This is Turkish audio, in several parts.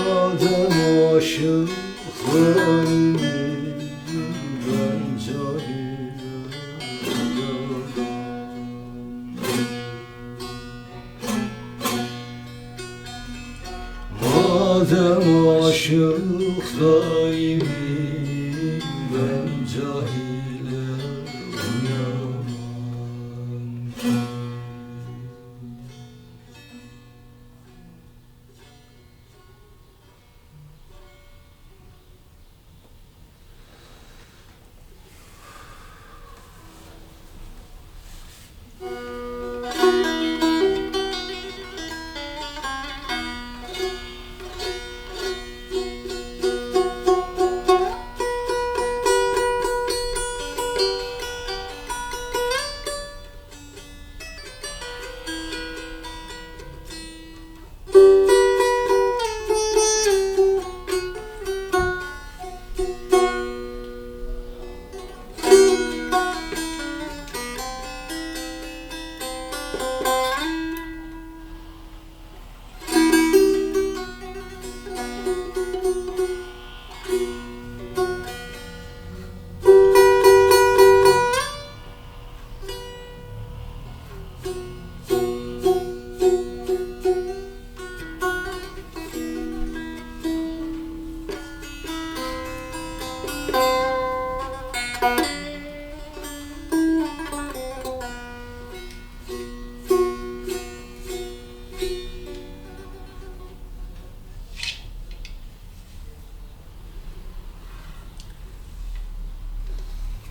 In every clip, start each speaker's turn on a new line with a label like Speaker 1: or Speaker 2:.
Speaker 1: Madem aşıklarım ben cahilim. Madem aşıklarım ben cahilim.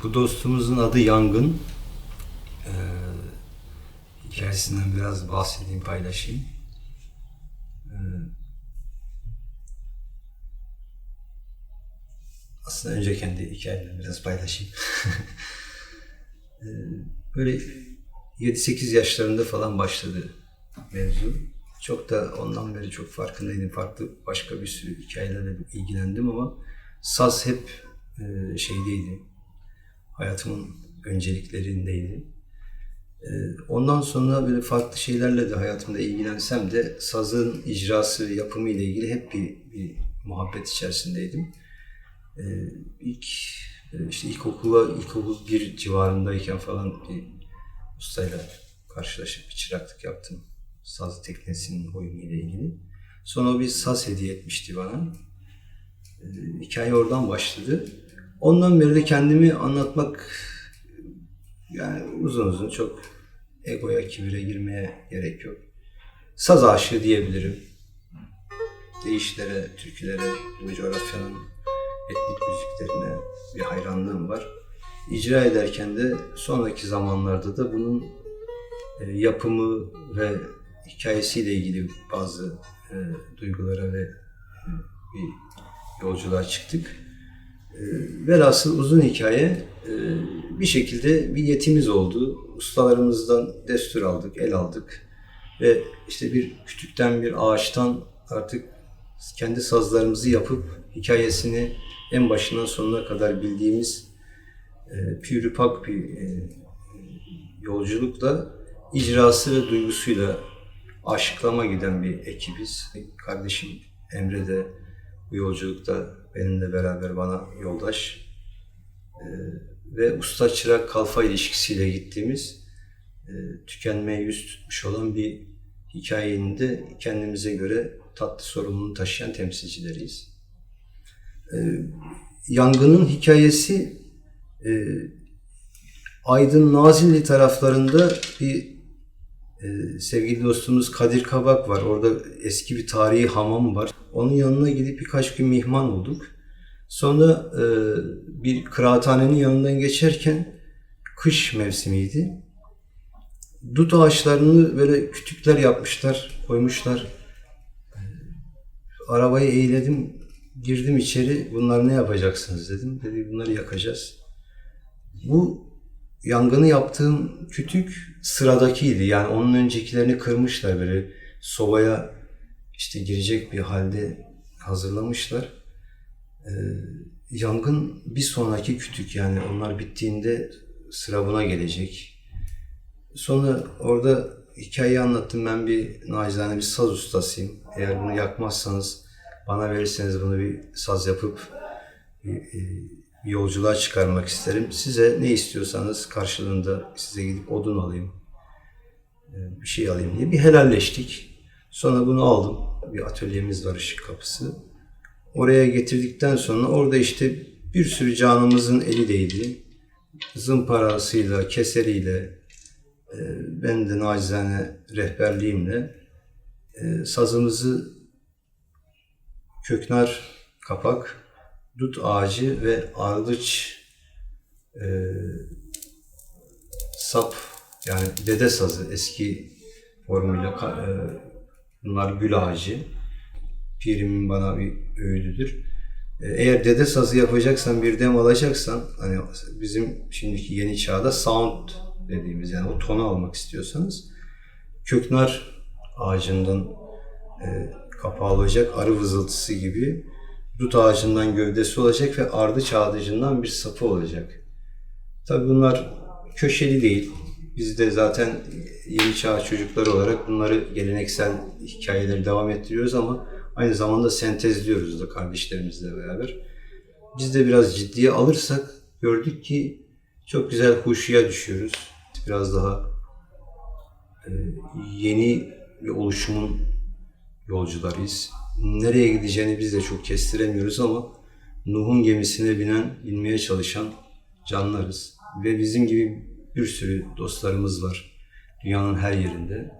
Speaker 2: Bu dostumuzun adı Yangın. Hikayesinden biraz bahsedeyim, paylaşayım. Aslında önce kendi hikayemden biraz paylaşayım. Böyle 7-8 yaşlarında falan başladı mevzu. Çok da ondan beri çok farkındaydım. Farklı başka bir sürü hikayelerle ilgilendim ama saz hep şeydeydi. Hayatımın önceliklerindeydi. Ondan sonra böyle farklı şeylerle de hayatımda ilgilensem de sazın icrası ve yapımı ile ilgili hep bir muhabbet içerisindeydim. İlkokul 1 civarındayken falan bir ustayla karşılaşıp bir çıraklık yaptım. Saz teknesinin oyunu ile ilgili. Sonra o bir saz hediye etmişti bana. Hikaye oradan başladı. Ondan beri de kendimi anlatmak, yani uzun çok egoya, kibire girmeye gerek yok. Saz aşığı diyebilirim. Deyişlere, türkülere, bu coğrafyanın etnik müziklerine bir hayranlığım var. İcra ederken de sonraki zamanlarda da bunun yapımı ve hikayesiyle ilgili bazı duygulara ve bir yolculuğa çıktık. Velhasıl uzun hikaye, bir şekilde bir yetimiz oldu. Ustalarımızdan destur aldık, el aldık ve işte bir kütükten, bir ağaçtan artık kendi sazlarımızı yapıp hikayesini en başından sonuna kadar bildiğimiz pürüpak bir yolculukla, icrası ve duygusuyla aşıklama giden bir ekibiz. Kardeşim Emre de bu yolculukta benimle beraber bana yoldaş. ve usta çırak kalfa ilişkisiyle gittiğimiz tükenmeye yüz tutmuş olan bir hikayenin de kendimize göre tatlı sorumluluğunu taşıyan temsilcileriyiz. Yangının hikayesi Aydın Nazilli taraflarında bir sevgili dostumuz Kadir Kabak var. Orada eski bir tarihi hamam var. Onun yanına gidip birkaç gün mihman olduk. Sonra bir kıraathanenin yanından geçerken kış mevsimiydi. Dut ağaçlarını böyle kütükler yapmışlar, koymuşlar. Arabayı eğledim, girdim içeri. Bunlar ne yapacaksınız dedim. Dedi bunları yakacağız. Bu yangını yaptığım kütük sıradakiydi. Yani onun öncekilerini kırmışlar böyle sobaya işte girecek bir halde hazırlamışlar. Yangın bir sonraki kütük yani onlar bittiğinde sıra buna gelecek. Sonra orada hikayeyi anlattım. Ben bir nacizane bir saz ustasıyım. Eğer bunu yakmazsanız bana verirseniz bunu bir saz yapıp bir yolculuğa çıkarmak isterim. Size ne istiyorsanız karşılığında size gidip odun alayım, bir şey alayım diye bir helalleştik. Sonra bunu aldım. Bir atölyemiz var Işık Kapısı. Oraya getirdikten sonra orada işte bir sürü canımızın eli değdi. Zımparasıyla, keseriyle, ben de nacizane rehberliğimle sazımızı köknar, kapak, dut ağacı ve ardıç sap yani dede sazı eski formuyla bunlar gül ağacı. Pirimin bana bir öğüdüdür. Eğer dede sazı yapacaksan bir dem alacaksan hani bizim şimdiki yeni çağda sound dediğimiz yani o tonu almak istiyorsanız köknar ağacından kapağı olacak arı vızıltısı gibi dut ağacından gövdesi olacak ve ardıç ağacından bir sapı olacak. Tabii bunlar köşeli değil. Biz de zaten yeni çağ çocukları olarak bunları geleneksel hikayeleri devam ettiriyoruz ama aynı zamanda sentezliyoruz da kardeşlerimizle beraber. Biz de biraz ciddiye alırsak gördük ki çok güzel huşuya düşüyoruz. Biraz daha yeni bir oluşumun yolcularıyız. Nereye gideceğini biz de çok kestiremiyoruz ama Nuh'un gemisine binmeye çalışan canlarız. Ve bizim gibi bir sürü dostlarımız var dünyanın her yerinde.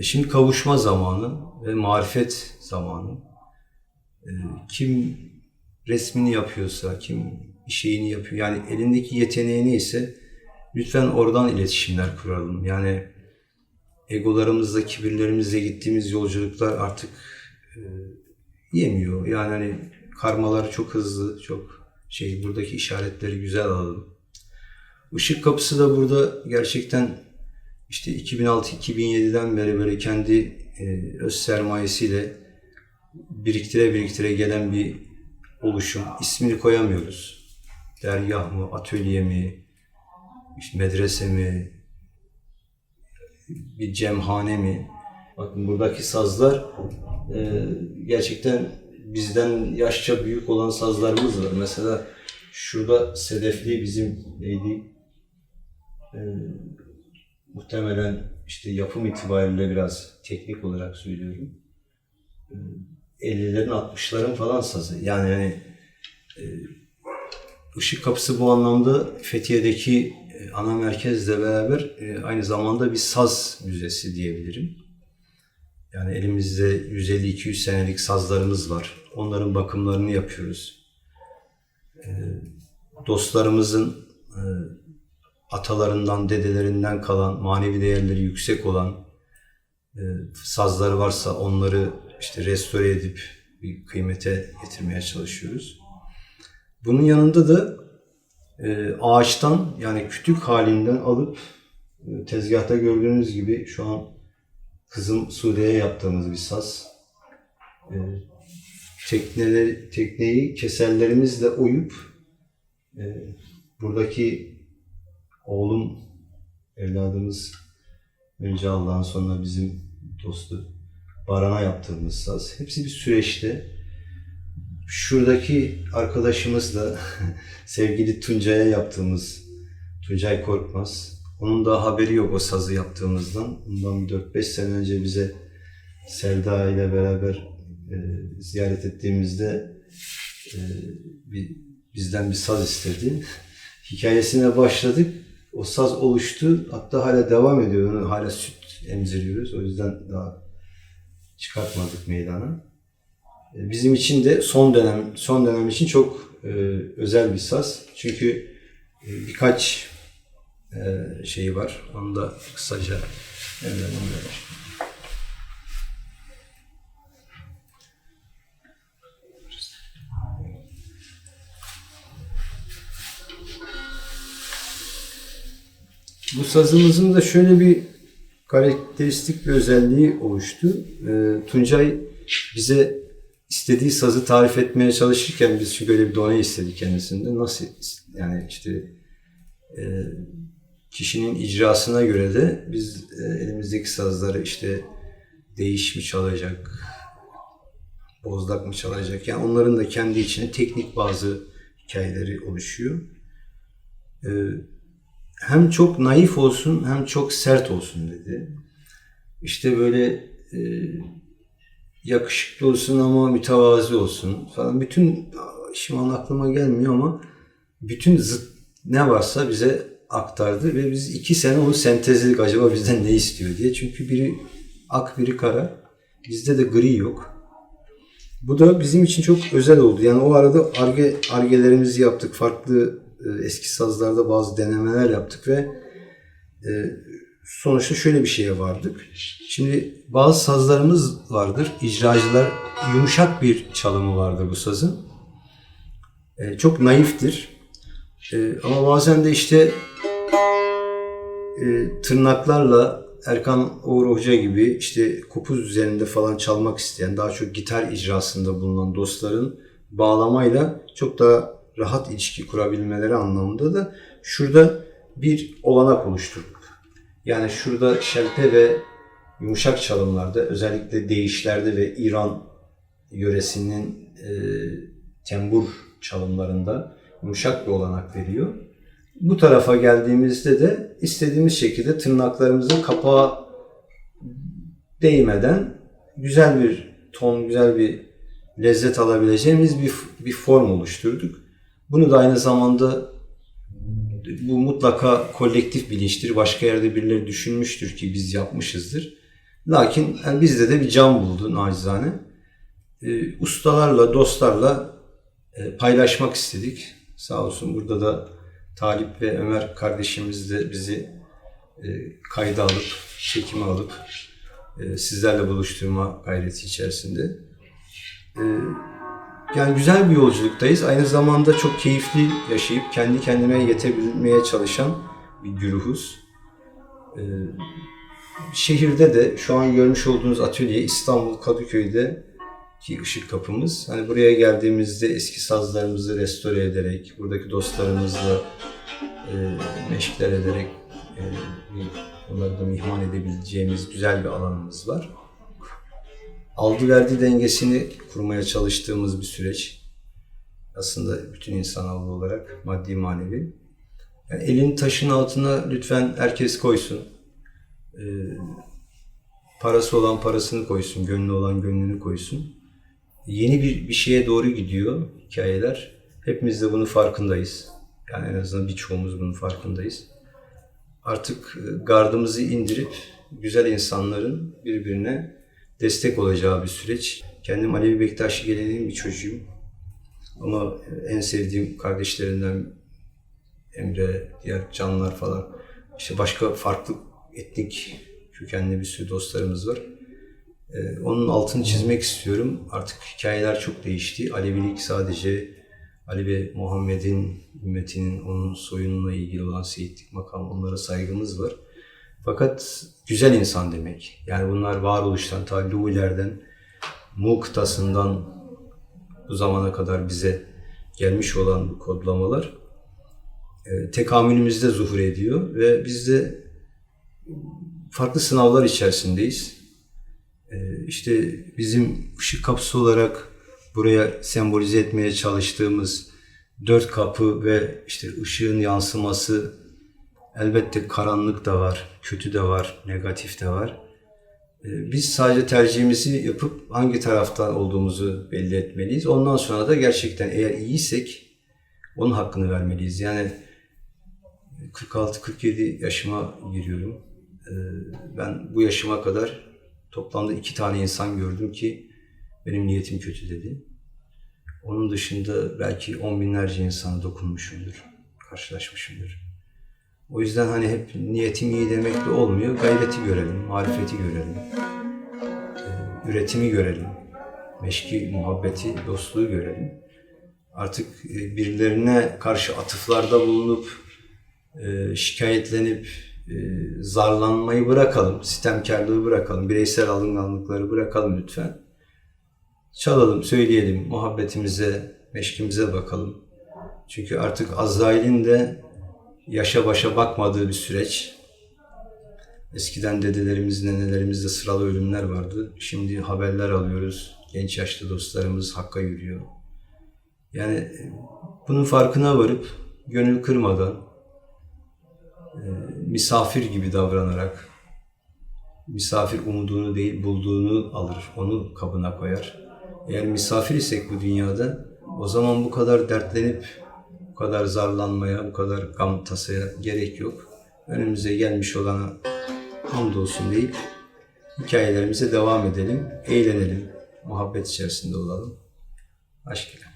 Speaker 2: Şimdi kavuşma zamanı ve marifet zamanı. Kim resmini yapıyorsa, kim bir şeyini yapıyor, yani elindeki yeteneği neyse lütfen oradan iletişimler kuralım. Yani egolarımızla, kibirlerimizle gittiğimiz yolculuklar artık yemiyor. Yani hani karmalar çok hızlı, çok buradaki işaretleri güzel alalım. Işık Kapısı da burada gerçekten işte 2006-2007'den beri böyle kendi öz sermayesiyle biriktire gelen bir oluşum. İsmini koyamıyoruz. Dergah mı, atölye mi, işte medrese mi, bir cemhane mi? Bakın buradaki sazlar gerçekten bizden yaşça büyük olan sazlarımız var. Mesela şurada sedefli bizim neydi? Muhtemelen işte yapım itibariyle biraz teknik olarak söylüyorum. 50'lerin 60'ların falan sazı. Yani hani Işık Kapısı bu anlamda Fethiye'deki ana merkezle beraber aynı zamanda bir saz müzesi diyebilirim. Yani elimizde 150-200 senelik sazlarımız var. Onların bakımlarını yapıyoruz. Dostlarımızın atalarından, dedelerinden kalan, manevi değerleri yüksek olan sazları varsa onları işte restore edip bir kıymete getirmeye çalışıyoruz. Bunun yanında da ağaçtan yani kütük halinden alıp tezgahta gördüğünüz gibi şu an kızım Sude'ye yaptığımız bir saz. Tekneyi keserlerimizle oyup buradaki oğlum, evladımız önce Allah'ın sonra bizim dostu Baran'a yaptığımız saz. Hepsi bir süreçte. Şuradaki arkadaşımız da sevgili Tuncay'a yaptığımız Tuncay Korkmaz. Onun da haberi yok o sazı yaptığımızdan. Bundan 4-5 sene önce bize Selda ile beraber ziyaret ettiğimizde bizden bir saz istedi. Hikayesine başladık. O saz oluştu. Hatta hala devam ediyor. Onu hala süt emziriyoruz. O yüzden daha çıkartmadık meydana. Bizim için de son dönem için çok özel bir saz. Çünkü birkaç şeyi var. Onu da kısaca hemen bu sazımızın da şöyle bir karakteristik bir özelliği oluştu. Tuncay bize istediği sazı tarif etmeye çalışırken biz şu böyle bir done istedik kendisinde. Nasıl yani işte kişinin icrasına göre de biz elimizdeki sazları işte değiş mi çalacak, bozlak mı çalacak, yani onların da kendi içine teknik bazı hikayeleri oluşuyor. Hem çok naif olsun hem çok sert olsun dedi. İşte böyle yakışıklı olsun ama mütevazi olsun falan. Bütün, şu an aklıma gelmiyor ama bütün zıt ne varsa bize aktardı ve biz 2 sene onu sentezledik, acaba bizden ne istiyor diye. Çünkü biri ak biri kara. Bizde de gri yok. Bu da bizim için çok özel oldu. Yani o arada argelerimizi yaptık. Farklı eski sazlarda bazı denemeler yaptık ve sonuçta şöyle bir şeye vardık. Şimdi bazı sazlarımız vardır. İcracılar yumuşak bir çalımı vardır bu sazın. Çok naiftir. Ama bazen de işte tırnaklarla Erkan Oğur Hoca gibi işte kopuz üzerinde falan çalmak isteyen, daha çok gitar icrasında bulunan dostların bağlamayla çok daha rahat ilişki kurabilmeleri anlamında da şurada bir olanak oluşturduk. Yani şurada şelpe ve yumuşak çalımlarda, özellikle değişlerde ve İran yöresinin tembur çalımlarında yumuşak bir olanak veriyor. Bu tarafa geldiğimizde de istediğimiz şekilde tırnaklarımızın kapağa değmeden güzel bir ton, güzel bir lezzet alabileceğimiz bir form oluşturduk. Bunu da aynı zamanda bu mutlaka kolektif bilinçtir. Başka yerde birileri düşünmüştür ki biz yapmışızdır. Lakin yani bizde de bir can buldu nacizane. Ustalarla, dostlarla paylaşmak istedik. Sağ olsun burada da Talip ve Ömer kardeşimiz de bizi kayda alıp, çekime alıp sizlerle buluşturma gayreti içerisinde. Yani güzel bir yolculuktayız. Aynı zamanda çok keyifli yaşayıp kendi kendime yetebilmeye çalışan bir güruhuz. Şehirde de şu an görmüş olduğunuz atölye İstanbul Kadıköy'de ki ışık kapımız. Hani buraya geldiğimizde eski sazlarımızı restore ederek, buradaki dostlarımızla meşgul ederek onları da mihman edebileceğimiz güzel bir alanımız var. Aldı verdi dengesini kurmaya çalıştığımız bir süreç. Aslında bütün insanoğlu olarak maddi manevi. Yani elin taşın altına lütfen herkes koysun. Parası olan parasını koysun, gönlü olan gönlünü koysun. Yeni bir şeye doğru gidiyor hikayeler. Hepimiz de bunun farkındayız. Yani en azından birçoğumuz bunun farkındayız. Artık gardımızı indirip güzel insanların birbirine destek olacağı bir süreç. Kendim Alevi Bektaşi geleneğinin bir çocuğum. Ama en sevdiğim kardeşlerinden Emre, diğer canlar falan. İşte başka farklı etnik kökenli bir sürü dostlarımız var. Onun altını çizmek istiyorum. Artık hikayeler çok değişti. Alevilik sadece Ali ve Muhammed'in, ümmetinin, onun soyununla ilgili olan seyitlik makam, onlara saygımız var. Fakat güzel insan demek. Yani bunlar varoluştan, ta Luvilerden, Mu kıtasından bu zamana kadar bize gelmiş olan bu kodlamalar tekamülümüzde zuhur ediyor ve biz de farklı sınavlar içerisindeyiz. İşte bizim ışık kapısı olarak buraya sembolize etmeye çalıştığımız dört kapı ve işte ışığın yansıması, elbette karanlık da var, kötü de var, negatif de var. Biz sadece tercihimizi yapıp hangi taraftan olduğumuzu belli etmeliyiz. Ondan sonra da gerçekten eğer iyiysek onun hakkını vermeliyiz. Yani 46-47 yaşıma giriyorum. Ben bu yaşıma kadar toplamda 2 tane insan gördüm ki benim niyetim kötü dedi. Onun dışında belki 10 binlerce insana dokunmuşumdur, karşılaşmışımdır. O yüzden hani hep niyetim iyi demekle olmuyor. Gayreti görelim, marifeti görelim, üretimi görelim, meşki, muhabbeti, dostluğu görelim. Artık birilerine karşı atıflarda bulunup, şikayetlenip, zarlanmayı bırakalım, sitemkarlığı bırakalım, bireysel alınganlıkları bırakalım lütfen. Çalalım, söyleyelim, muhabbetimize, meşkimize bakalım. Çünkü artık Azrail'in de yaşa başa bakmadığı bir süreç. Eskiden dedelerimiz, nenelerimizde sıralı ölümler vardı. Şimdi haberler alıyoruz. Genç yaşlı dostlarımız Hakk'a yürüyor. Yani bunun farkına varıp gönül kırmadan, misafir gibi davranarak, misafir umduğunu değil bulduğunu alır, onu kabına koyar. Eğer misafir isek bu dünyada, o zaman bu kadar dertlenip, bu kadar zarlanmaya, bu kadar gam tasaya gerek yok. Önümüze gelmiş olana hamdolsun deyip hikayelerimize devam edelim, eğlenelim, muhabbet içerisinde olalım. Aşk ile.